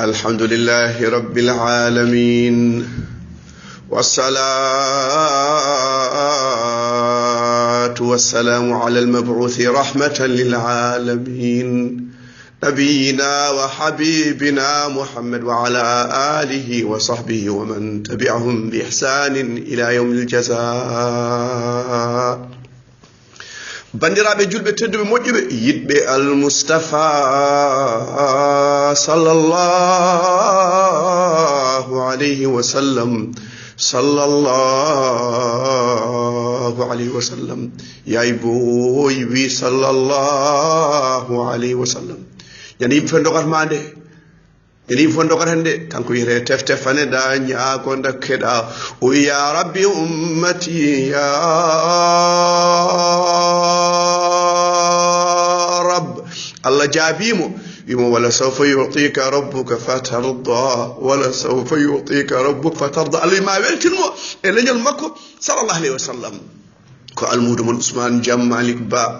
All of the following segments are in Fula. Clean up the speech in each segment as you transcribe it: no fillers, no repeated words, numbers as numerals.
الحمد لله رب العالمين والصلاة والسلام على المبعوث رحمة للعالمين نبينا وحبيبنا محمد وعلى آله وصحبه ومن تبعهم بإحسان إلى يوم الجزاء bandiraɓe julɓe tedduɓe moƴƴuɓe yiɗɓe almustafa sallallahu alayhi wa sallam yayi boy wi sallallahu alayhi wa sallam ñande yimɓe fen dogatma nde ñande yimɓe fen dogat hen nde kanko wiyete teftefane da ñaago dakkeɗa o ya rabbi ummati ya الله جابيمو يمو ولا سوف يعطيك ربك فترضى ولا سوف يعطيك ربك فترضى اللي ما بيلتنمو اللي نجل مكو صلى الله عليه وسلم كو المود من عثمان جمالك با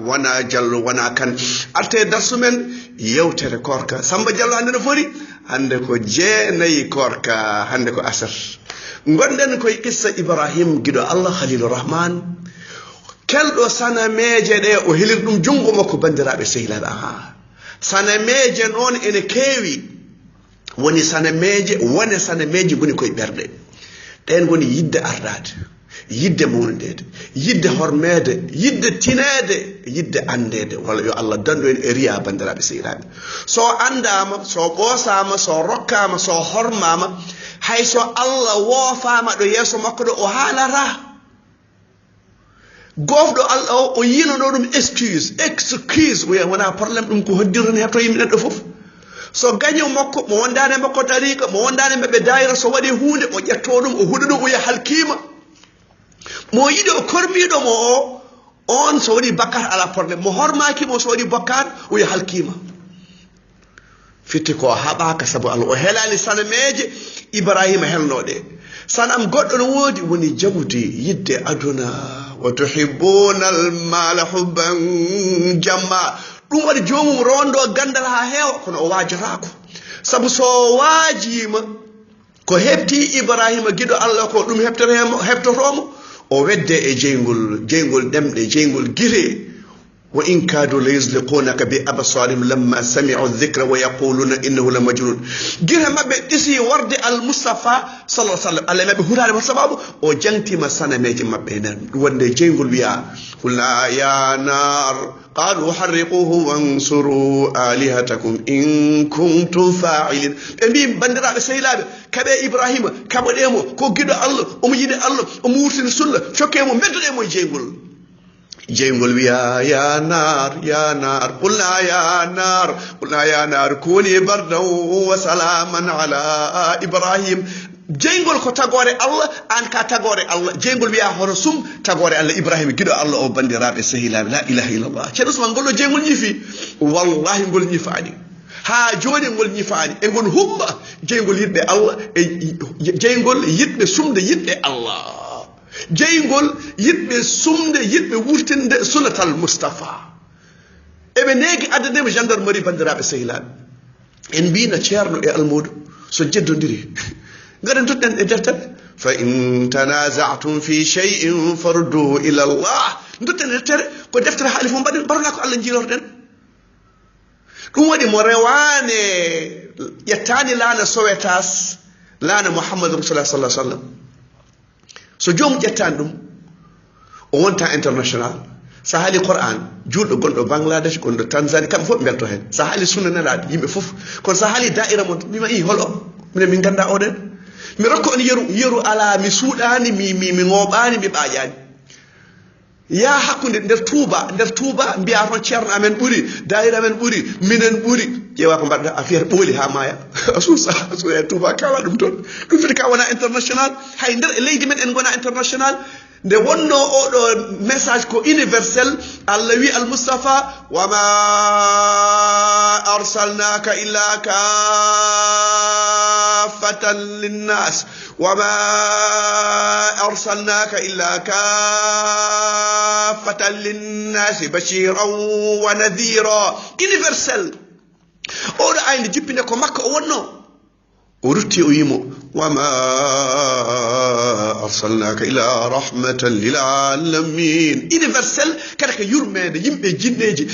وانا جل وانا كان arte darsu men yewtere korka samba jallo hande no fori hande ko jeenayi korka hande ko asar gonden koy qissa ibrahim gido allah khalilur rahman kelɗo sanameje ɗe o helir ɗum jungo makko bandiraɓe sehilaɓe aha sanameje noon ene keewi woni sanameje goni koye ɓerɗe ɗen goni yidde ardade yidde mawnidede yidde hormede yidde tinede yidde andede walla yo allah dandu en e riya bandiraɓe sehilaɓe so andama so ɓosama so rokkama so hormama hay so allah woofama ɗo yeeso makko ɗo o haalata gofɗo allah o yinono ɗum excuse wona probléme ɗum ko hoddirani hebto yimɓe neɗɗo fof so gaño makko mo wondane makko tariqa mo wondane maɓɓe dayira so waɗi hunde o ƴetto ɗum o huɗa ɗum o yaha halkima mo yiɗi o kormiɗomo o on so waɗi bakkat ala probléme mo hormakimo so waɗi bakkat o yaha halkima fitti ko haɓaka saabu allah o helani sanameje ibrahima helnoɗe sanam goɗɗo no woodi woni jaɓude yidde aduna وتحبون المال حبا جما ɗum waɗi jomum rondo gandal ha heewa kono o wajatako sabu so waajima ko hebti ibrahima giɗo allah ko ɗum hebtotomo o wedde e jeygol ɗemɗe jeygol guite wa in kadu la yusliqunaka bi absarihim lamma sami'u dhikra wa yaquluna innahu la majnun guite mabɓe ɗisi warde al mustafa sallallahu alaihi wasallam allah mabɓe hurade mo sababu o jangtima sanameje mabɓe nen ɗum wonde jeygol wiya qulna ya nar qalu harriquhu wansuru alihatakum in kuntum fa'ilin ɓe mbi bandiraɓe sehilaɓe kaɓe ibrahima kaɓoɗemo ko giɗo allah omo yiɗi allah omo wurtini sunna cokkemo beddoɗemo e jeygol wiya ya nar qulna ya nar kuni bardan wa salaman ala ibrahim jeygol ko tagore allah an ka tagore allah jeygol wiya hono sum tagore allah ibrahima giɗo allah o bandiraɓe sehilaɓe la ilaha illallah ceerno usman ngollo jeygol ñifi wallahi ngol ñifani ha joni ngol ñifani e ngol humba jeygol yiɗɓe allah e jeygol yiɗɓe sumde yiɗɓe allah jeygol yiɗɓe sumde yiɗɓe wurtinde sunnatal mustafa eɓe neegi addadema gendarmerie bandiraɓe sehilaɓe en mbino ceerno e almudo so jeddodiri gaɗen duɗɗen e deftere fa in tanazatum fi shay'in farduhu ila allah dutten e deftere ko deftere haali fof mbaɗona ko allah jiilorɗen ɗum waɗi mo rewane ƴettani laana sowetas laana mouhammadou rasulullah sallah sallam so jomum ƴettani ɗum o wonta international so haali qur'an julɗo gonɗo bangladesh gonɗo tanzanie kamɓe fof ɓe belto hen so haali sunna nelaɗo yimɓe fof kono so haali da'ira mon mima i holo minen min ganda oɗen mi rokko on yeru ala mi suuɗani mi ŋoɓani mi ɓaƴani ya hakkude nder touba mbiya toon ceerno amen ɓuuri dayira amen ɓuuri minen ɓuuri ƴeewa ko mbaɗɗa a fiyata ɓooli ha maya a suusa e touba kawa ɗum toon ɗum fiti ka wona international hay nder e leydi men en gona international nde wonno oɗo message ko universel allah wi al mustafa wama arsalnaka illa kafatan linnas وما أرسلناك إلا كافة للناس بشيرا ونذيرا universal oɗo ayde jippinde ko makka o wonno o rutti o yimo wama arsalnaka ila rahmatan lil alamin universel kada ko yurmede yimɓe jinneji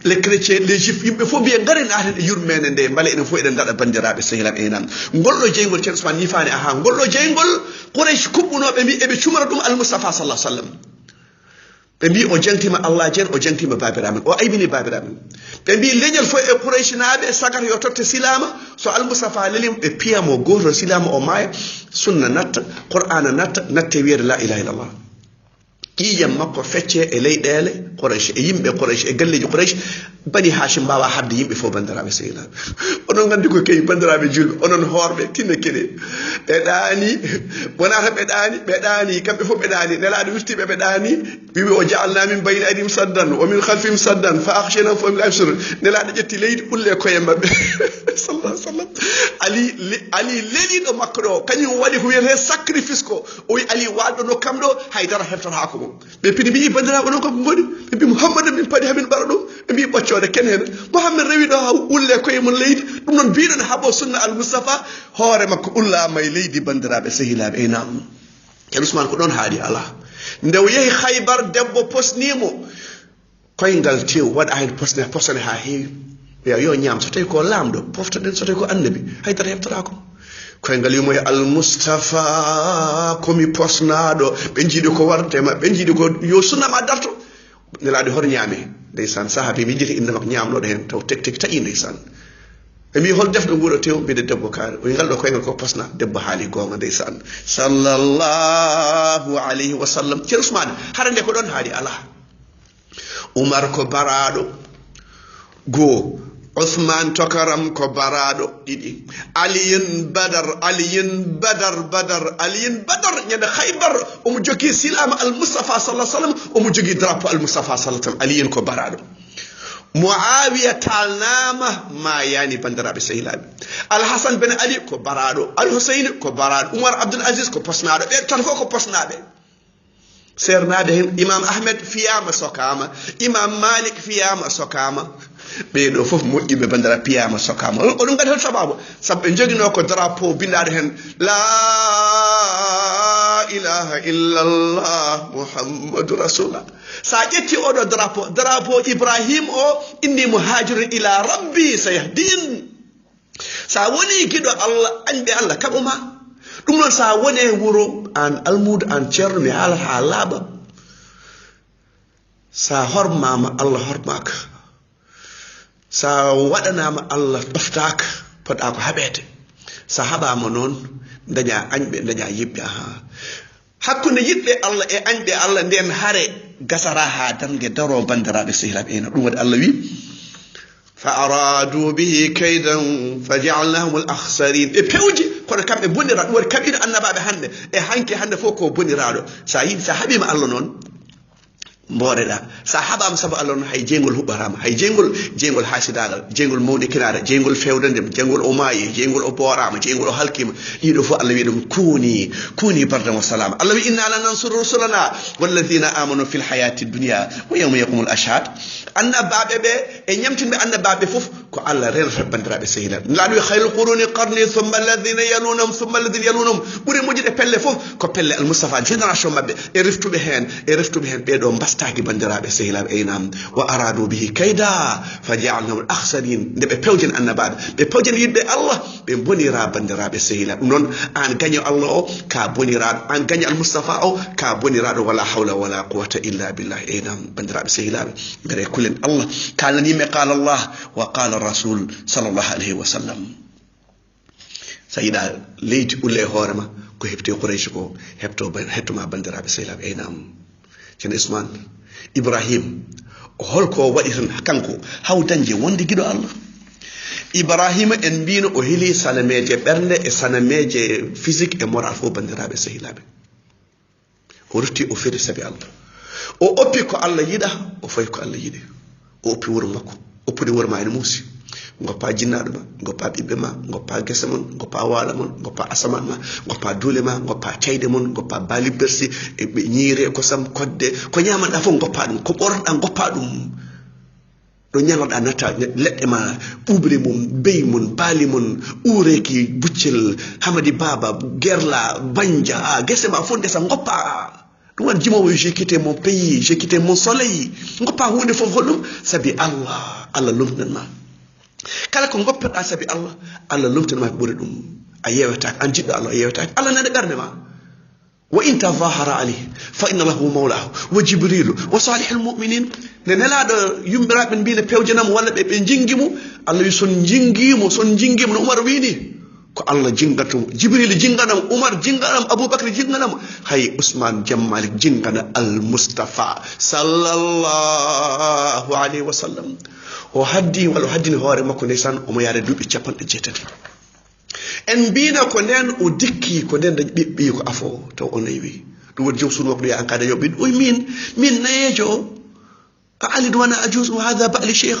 les chrétiens les juifs yimɓe fof mbiye ngari naaten e yurmede nde mbale enen fof eɗen daɗa bandiraɓe sehilam enan ngolɗo jeygol ceerno Ousmane yifani aha ngolɗo jeygol Quraysh kuɓɓunoɓe mbi eɓe cumara ɗum almustafa sallah sallam ɓe mbi o jangtima Allah jen o jangtima babiramen o aybini babiramen ɓe mbi leñol fof e Quraysh naaɓe sagata yo totte silama so almustafa lelim ɓe piyamo goto silama o maaya sunna natta qur'ana natte wiyede la ilaha illallah ƴiƴam makko fecce e leyɗele Quraysh e yimɓe Quraysh e galleji Quraysh bani Hashim mbawa habde yimɓe fof bandiraɓe sehilaɓe onon gandi ko kewi bandiraɓe julɓe onon hoorɓe tinno keɗe ɓe ɗaani wonata ɓe ɗaani kamɓe fof ɓe ɗaani nelaɗo wirtiɓe ɓe ɗaani wiwi o jaalna min bayni adim saddan o min khalfim saddan fa akhshina fo min absir nelaɗo ƴetti leydi ɓulle koye mabɓe sallallahu sallam ali leliɗo makko ɗo kañum waɗi ko wiyete sacrifice ko o wi ali walɗo no kam ɗo haydara heftata ko mum ɓe pini mbi bandiraɓe onon koko goɗi ɓe mbi Mouhammad min paadi hamin ɓara ɗum ɓe mbi ɓoccode ken hen Mouhammad rewi ɗo ha ulle koye mum leydi ɗum noon mbiɗon haabo sunna al Mustafa hoore makko ullama e leydi bandiraɓe sehilaɓe e nam ceerno Ousmane ko ɗon haaɗi ala nde o yehi Khaybar debbo posnimo koyngal tew waɗa hen posone ha heewi wiya yo ñaam so tawi ko lamɗo poftoɗen so tawi ko annabi haydara heftata ko koyngal yimo e almustafa komi posnaɗo ɓe jiiɗi ko wartema ɓe jiiɗi ko yo sunnama darto nelaɗo hor ñaame ndeysan sahabi mi jiti inde makko ñamnoɗo hen taw tek taƴi ndeysan ɓe mbi hol defɗo nguuɗo tew mbide debbo kaare o ngal ɗo koyngal ko posna debbo haali gonga ndeysan sallallahu alayhi wa sallam ceerno Ousmane hara nde ko ɗon haali ala Umar ko baraɗo goo Uthman tokaram ko baraɗo ɗiɗi aliyin badar ñande Khaybar omo jogui silama al Mustafa sallallahu alaihi wasallam omo jogui drapeau al Mustafa sallallahu alaihi wasallam aliyin ko baraɗo Muawiya talnama ma yani bandiraɓe sehilaɓe Al-Hasan ben Ali ko baraɗo Al-Husayn ko baraɗo Umar Abdul Aziz ko posnaɗo ɓe tan fof ko posnaɓe sernaɓe hen Imam Ahmed fiyama sokama Imam Malik fiyama sokama ɓeɗo fof moƴƴiɓe bandira piyama sokama oɗum gadi hol sababu saabu ɓe joguino ko drapeau bindaɗo hen la ilaha illallah muhammadu rasulullah sa ƴetti oɗo drapeau Ibrahim o inni muhajirun ila rabbi sayahdin sa woni guiɗo Allah añɓe Allah kaɓoma ɗum noon sa woni wuro an almudo an ceerno mi haalata ha laaɓa sa hormama Allah hormaka sa waɗanama Allah ɗoftaka poɗɗa ko haɓede sa haɓama noon daña añɓe daña yiɓɓe hakkude yiɗɓe Allah e añɓe Allah nden haare gasara ha dangue daro bandiraɓe sehilaɓe ena ɗum waɗi Allah wi fa aradu bihi kaydan fa jaalnahum al akhsarin ɓe pewji kono kamɓe boniraɗo ɗum waɗi kaɓino annabaɓe hande e hanke hande fof ko boniraɗo sa yiɗi sa haɓima Allah noon mboreɗa sa haɓama saabu Allah noon hay jeygol huɓɓatama hay jeygol hasidagal jeygol mawɗi kinara jeygol fewdandem jeygol o maayi jeygol o boorama jeygol o halkima ɗiɗo fof Allah wi ɗum kuni bardan wa salama Allah wi inna la nansuru rusulana walladina amanu fil hayati dunya wa yawma yaqumul ashhad annabaɓe ɓe e ñamtinɓe annabaɓe fof ko Allah renata bandiraɓe sehilaɓe laaɗo wi hayrul quruni qarni thumma alladina yalunahum ɓuuri moƴƴuɗe pelle fof ko pelle al Mustafa génération mabɓe e reftuɓe hen ɓeɗo mbastaki bandiraɓe sehilaɓe aynam wa aradu bihi kayda fa jaalnahum al akhsarin nde ɓe pewjen annabaɓe ɓe pewjen yiɗɓe Allah ɓe bonira bandiraɓe sehilaɓe ɗum noon an gaño Allah o ka boniraɗo an gaño al Mustafa o ka boniraɗo wala hawla wala quwwata illa billah aynam bandiraɓe sehilaɓe mbere kulen Allah kalnanime qala Allah wa qala rasul sallallahu alayhi wa sallam sa yiɗa leydi ulle e hoorema ko heɓte Quraysh ko hettuma bandiraɓe sehilaɓe aynam ceerno Ousmane Ibrahim holko waɗi tan kanko haw dañde wonde guiɗo Allah Ibrahima en mbino o heeli salameje ɓernde e sanameje physique e moral fof bandiraɓe sehilaɓe o rutti o feri saabi Allah o oppi ko Allah yiɗa o fayi ko Allah yiɗi o oppi wuuro makko oppude wuuro ma ene muusi goppa jinnaɗo ma goppa ɓiɓɓe ma goppa guese mon goppa waala mon goppa asaman ma goppa duule ma goppa cayde mon goppa baali bersi e ɓe ñiiri e kosam kodde ko ñamanɗa fof goppa ɗum ko ɓornoɗa goppa ɗum ɗo ñaloɗa nata leɗɗe ma ɓuɓri mum bey mum baali mum uureki buccel hamadi baba gerla banja gese ma fof ndesa goppa ɗum wan jimowo j'ai quitté mon pays j'ai quitté mon soleil goppa hunde fof holɗum sabi allah lumtanma kala ko goppeɗa sabi allah lumtanma ko ɓuri ɗum a yewetake an jiɗɗo allah a yewetake allah nane ɓerde ma wa in tadahara alayhi fa inna lahu mawlahu wa jibrilu wa salihul mu'minin ne nelaɗo yummiraɓe mbino pewjanamo walla ɓe jingimo allah wi son jingimo no umar wini ko allah jingatumo jibril jinganam umar jinganam aboubacry jinganam hay ousmane jammalik jingana al mustafa sallallahu alayhi wa sallam o haddi walla o haddini hoore makko ndeysan omo yaade duuɓi 80 en mbino ko nden o dikki ko nden dañi ɓiɓɓi ko afo taw o nayi wi ɗum woni joom suno makko ɗo ya an kada yoɓɓiɗ oy min nayejo أعلد وأنا أجوز وهذا بألي شيخ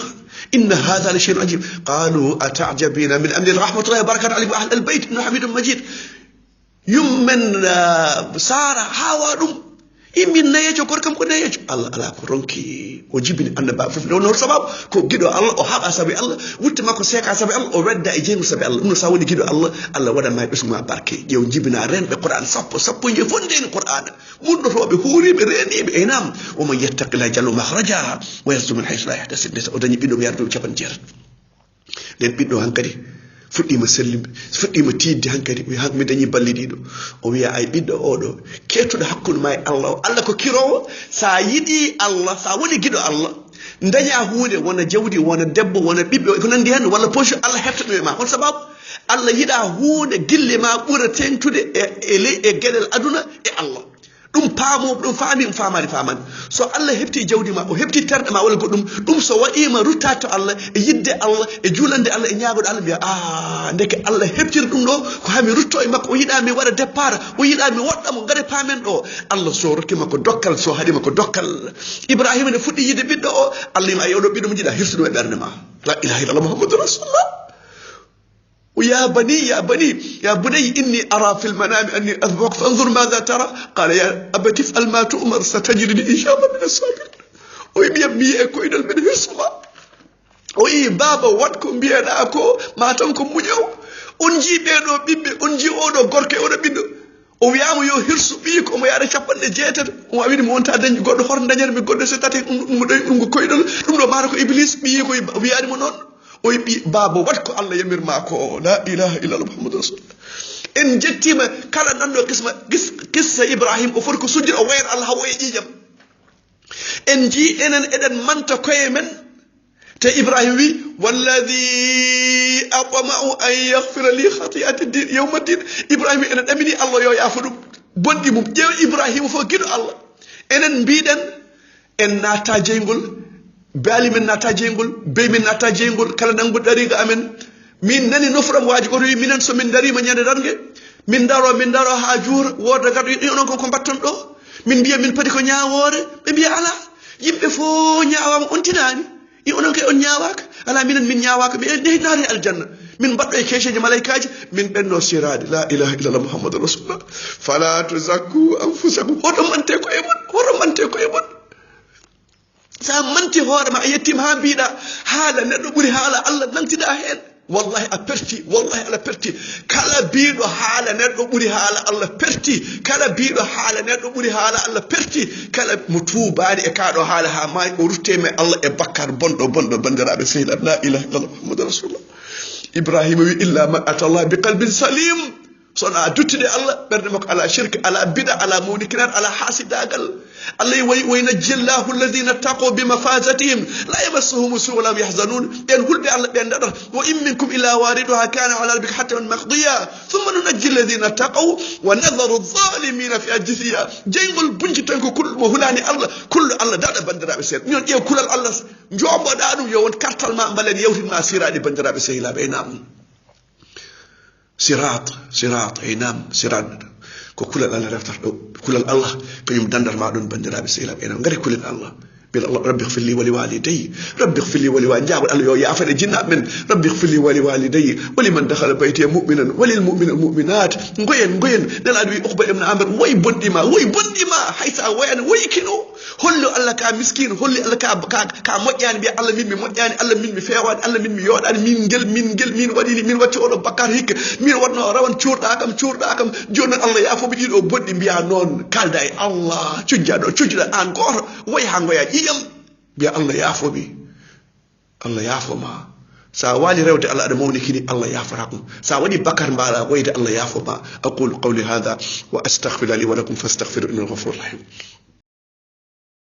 إن هذا لشيء عجيب قالوا أتعجبين من أمر رحمة الله وبركاته عليكم أهل البيت إنه حميد مجيد يمن سارة هاوادم إمين نيجو كوركم كو نيجو الله ألا كورونكي وجيبني أن باب فوف نور سبب كو جدو الله أو حق أسابي الله وت ما كو سيك أسابي الله أو رد إجين سابي الله إنه ساوني جدو الله ودا ما يسمع باركي يو جيبنا رين بقرآن سبو يفندين القرآن من رو بهوري بريني بإنام ومن يتق الله جل مخرجا ويرزق من حيث لا يحتسب نسا ودني بيدو ياردو جبن جير لين بيدو هنكدي fuɗɗima sellimɓe fuɗɗima tiidde hankkadi o han mi dañi ballidiɗo o wiya ay ɓiɗɗo oɗo kettuɗo hakkude ma e allah o allah ko kirowo sa yiɗi allah sa woni giɗo allah daña hunde wona jawdi wona debbo wona ɓiɓɓe ko nandi hen walla poche allah hefta ɗum e ma hol sababu allah yiɗa hunde gille ma ɓuura tentude e gueɗel aduna e allah ɗum paamo ɗum faami famani so allah hefti jawdi ma o hefti terɗe ma walla goɗɗum ɗum so waɗima ruttade to allah e yidde allah e juulande allah e ñaagoɗo allah mbiya ndeke allah heftiri ɗum ɗo ko hami rutto e makko o yiɗa mi waɗa départ o yiɗa mi woɗɗamo gaare paamen ɗo allah so rokkima ko dokkal so haɗima ko dokkal ibrahima ne fuɗɗi yidde ɓiɗɗo o allah yima ayi oɗo ɓiɗɗo mo jiɗa hirsuɗum e ɓerde ma la ilaha illallah muhammadou rasulullah يا بني إني أرى في المنام أني أذبحك فانظر ماذا ترى قال يا أبت افعل ما تؤمر ستجدني إن شاء الله من الصابرين ويبيا كويدل من هرسما وي بابا واتكم بياناكو ما تنكم منيو أنجي بينو بيبي أنجي أودو غوركي أودو بينو o wiyama yo hirsu ɓii ko omo yaade 70 o wawini mo wonta dañi goɗɗo hor dañere mi goɗɗo so tati ɗum ko koyɗol ɗum ɗo mata ko iblis ɓii ko wiyanimo noon o ɓi baba wat ko allah yamirma ko la ilaha illallah muhammadou rasulullah en jettima kala nanɗo qissa ibrahim o foti ko sujjira o wayra allah hawo e ƴiƴam en ji enen eɗen manta koye men te ibrahim wi walladi atma'u an yaghfira li khati'ati din yawma din ibrahim enen ɗamini allah yo yaafo ɗum bonɗi mum ƴeew ibrahima fof giɗo allah enen mbiɗen en naata jeygol baali men naata jeygol bey men naata jeygol kala nango ɗariga amen min nani nofram waaji goto wi minen somin darima ñande rangue min daro ha juura woda gaɗo onon ko mbatton ɗo min mbiya min padi ko ñawore ɓe mbiya ala yimɓe fof ñawama on tinani i onon kay on ñawaka ala minen min ñawaka ɓe ɗe naari aljanna min mbaɗɗo e keeceji malaikaji min ɓenno sirade la ilaha illallah muhammadou rasulullah fala tuzakku anfusakum hoɗo mante koye mon sa manti hoore ma a yettima ha mbiɗa haala neɗɗo ɓuuri haala allah nantida hen wallahi a perti wallahi ala perti kala biɗo haala neɗɗo ɓuuri haala allah perti kala biɗo haala neɗɗo ɓuuri haala allah perti kala mo tuubani e kaɗo haala ha maayi o rutteme allah e bakkar bonɗo bandiraɓe sehila la ilaha illallah muhammadou rasulullah ibrahima wi illa man atallah bi qalbin salim sono a duttude allah ɓerde makko ala shirque ala bida ala mawnikirat ala hasidagal allah waynajjillahu alladina taqaw bimafazatihim la yamassuhum su walam yahzanun ɓen hulɓe allah ɓen daɗata wa in minkum illa wariduha kana ala rabbika hatman maqdiya thumma nunajji alladina taqaw wa nadharu zalimina fi ajthiya jeygol bunci tan ko kulɗo mo hulani allah kulɗo allah daɗa bandiraɓe seeɗa minon ƴeew kulal allah joɓoɗa ɗum yo won kartal ma mbalen yewtinma siraɗe bandiraɓe sehilaɓe e nam sirat nam sirat ko kulal allah reftata ɗo kulal allah kañum dandal ma ɗon bandiraɓe sehilaɓe enam gari kulel allah ربي اغفر لي ولوالدي ربي اغفر لي ولوالدي جاب الله يا عفن جنا من ربي اغفر لي ولوالدي ولمن دخل بيتي مؤمنا وللمؤمن المؤمنات ngoyen nala wi ukhba ibn amr way bondima haysa wayan way kino hollo Allah ka miskin holli Allah ka mojjani bi Allah min mi mojjani Allah min mi fewani Allah min mi yodani min gel wadini min watti odo bakkar hikka min wadno rawan ciurda kam joni Allah ya fo bi dido boddi biya non kalda e Allah cujjada encore way hangoya iyam biya Allah ya fo bi Allah ya fo ma sa wali rewde Allah ada mawni kini Allah ya farakum sa wadi bakar mbala wayde Allah ya fo ma aqulu qawli hadha wa astaghfiru li wa lakum fastaghfiru innahu ghafurur rahim